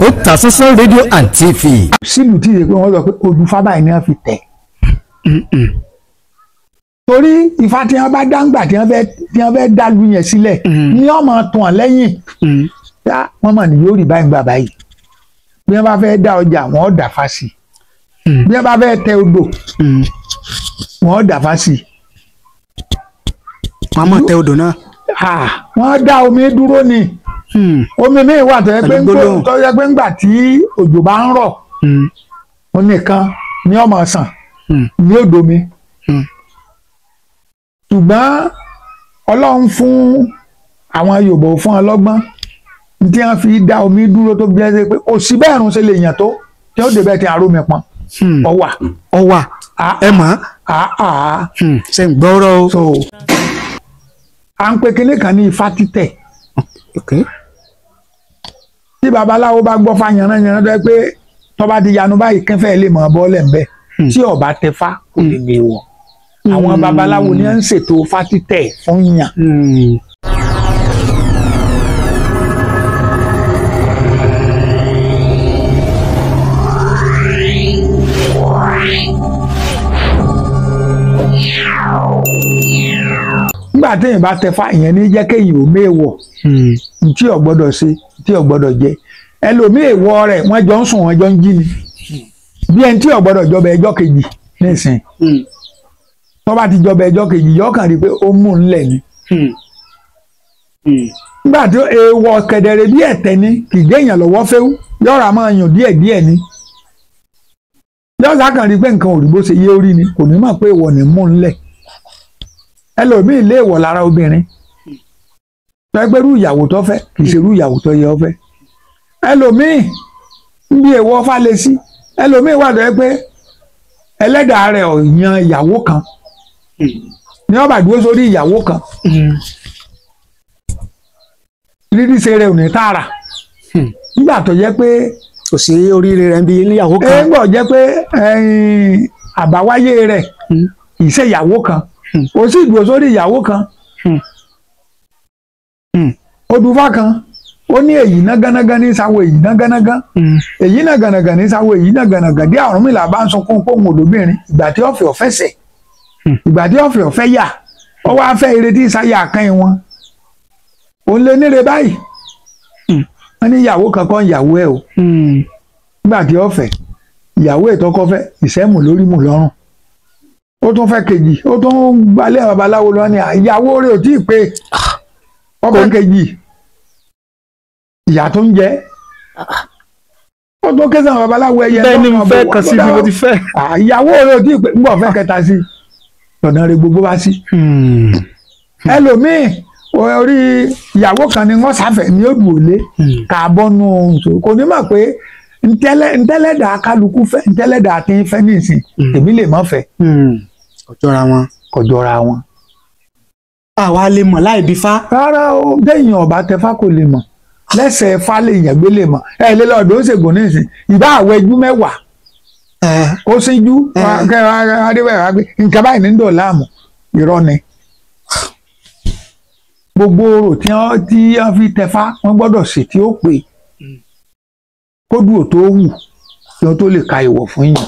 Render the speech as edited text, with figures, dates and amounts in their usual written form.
Otasansan rédíò and TV. sílùú tí ìyẹn pé wọ́n sọ pé olùfá báyìí ni wọ́n fi tẹ̀. torí Ifá tí wọ́n bá dáńgbà tí wọ́n fẹ́ dàlú yẹn sílẹ̀ ni wọ́n máa tàn lẹ́yìn. wọ́n mọ̀ ní yóò rí báyìí gbà báyìí. bí wọ́n bá fẹ́ dá ọjà wọ́n dà fá sí. bí wọ́n bá fẹ́ tẹ odò wọ́n dà fá sí. wọ́n mọ̀ tẹ odò náà. wọ́n dá omi dúró ni. omi mi wà tó yẹ pé ńgbà tí òjò bá ń rọ̀ ó nìkan ni ó máa sàn ní odò mi. ṣùgbọ́n Ọlọ́run fún àwọn Yorùbá fún ọlọ́gbọ́n tí wọ́n fi dá omi dúró tó bí ẹ pé kò sí bẹ́ẹ̀ rún ṣe lè yàn tó tí ó débẹ̀ tí aró mi pọn ọwà ẹ mọ̀ ṣe ń gbọ́rọ̀ o. à ń pe kinní kan ní Ifá títẹ̀. tí babaláwo bá gbọ́ fá yanranyanran tó yẹ pé tó bá ti yanu báyìí kẹfẹ́ lè mọ̀ bọ́ọ̀lẹ̀ ń bẹ́ tí ọba tẹ fá kò lè gbé wọ̀. àwọn babaláwo ni wọ́n ń ṣètò fá títẹ̀ fún yàn. nígbà téèyàn bá tẹ fá ìyẹn ní jẹ́ kéèyàn ò méèwọ̀ tí ò gbọ́dọ̀ ṣe tí ò gbọ́dọ̀ jẹ ẹlòmíì èèwọ̀ rẹ̀ wọ́n jọ ń sùn wọ́n jọ ń jí ni bí ẹni tí ò gbọ́dọ̀ jọba ẹjọ́ kejì nísìn tó bá ti jọba ẹjọ́ kejì yọ kàn rí pé ó mú un lẹ̀ ni. nígbà tí èèwọ̀ kẹ̀dẹ̀rẹ̀ bí ẹ̀tẹ̀ ni kì í géèyàn lọ́wọ́ fẹ́wú yọ̀ọ̀rà máa yàn díẹ̀díẹ̀ ni yọ̀ọ̀sà kàn rí pé nǹkan ò rí bó ṣe yé orí ni kò ní mọ̀ pé èèwọ̀ ni mú un lẹ̀ ẹlòmíì lè wọ̀ lára obìnrin pẹ́pẹ́ rú ìyàwó tó fẹ́ kì í ṣe rú ìyàwó tó yẹ ọ fẹ́ ẹlòmíì ń bí èèwọ̀ Ifá lé sí ẹlòmíì wà lọ́wọ́ pé ẹlẹ́dàá rẹ̀ ò yan ìyàwó kan ní ọba dúró sórí ìyàwó kan rírí ṣe rẹ̀ ò ní tààrà nígbà tó jẹ́ pé kò sí oríire rẹ̀ ń bí ìyàwó kan nígbà tó jẹ́ pé àbáwáyé rẹ̀ kì í ṣe ìyàwó kan ó sì dúró sórí ìyàwó kan odùfá kan ó ní èyí nágánágá ní sáwọ èyí nágánágá èyí nágànàgà ní sáwọ èyí nágànàgà dé Ọ̀rúnmìlà bá ń sunkún kóhùn òdòbìnrin ìgbà tí ọ̀fẹ́ ọ̀fẹ́ sẹ̀ ìgbà tí ọ̀fẹ́ ọ̀fẹ́ yà ó wá fẹ́ ìrètí ìsáyà kan wọn òun lè níre báyìí wọn ní ìyàwó kankan ìyàwó ẹ o nígbà tí ọ̀fẹ́ ìyàwó ìtọ́kọ́fẹ́ ìṣẹ́mù lórí mù lọ́rùn ó tún fẹ́ kejì ó tún gbalẹ̀ babaláwo lọ ní ìyàwó rẹ̀ ò tí ì pé ọkọ kejì ìyá tó ń jẹ ó tún kẹsàn babaláwo ẹyẹ bẹ́ẹ̀ ni mo fẹ́ kàn sí bí mo ti fẹ́. ìyàwó rẹ̀ ò tí ì pé ń bọ̀ fẹ́ kẹta sí lọ́nà rẹ̀ gbogbo wá sí. ẹlòmíì orí ìyàwó kan ni wọ́n sáfẹ́ ní òdù òlé kàbọ́nù kò ní mọ̀ pé ntẹ́lẹ̀dà kálukú fẹ́ ntẹ́lẹ̀dà tí ń fẹ́ nísìn èmi lè má fẹ́. kò jọra wọn. àwa lè mọ̀ láì bí fá. rárá o béèyàn ọba tẹfá kò lè mọ̀ lẹ́sẹ̀ fá lè yàn gbé lè mọ̀ ẹ lé lọ́dọ̀ ó ṣègùn nísìn ìbá àwọ̀ ẹjú mẹ́wàá ó ṣíjú adéwẹ̀rẹ̀ gbé nǹkan báyìí ní dọ̀ láàmú irọ́ ni. gbogbo orò tí wọ́n fi tẹfá wọ́n gbọ́dọ̀ ṣe tí ó pè kódù ò tó wù kí wọ́n tó lè ka ìwọ̀ fún yàn.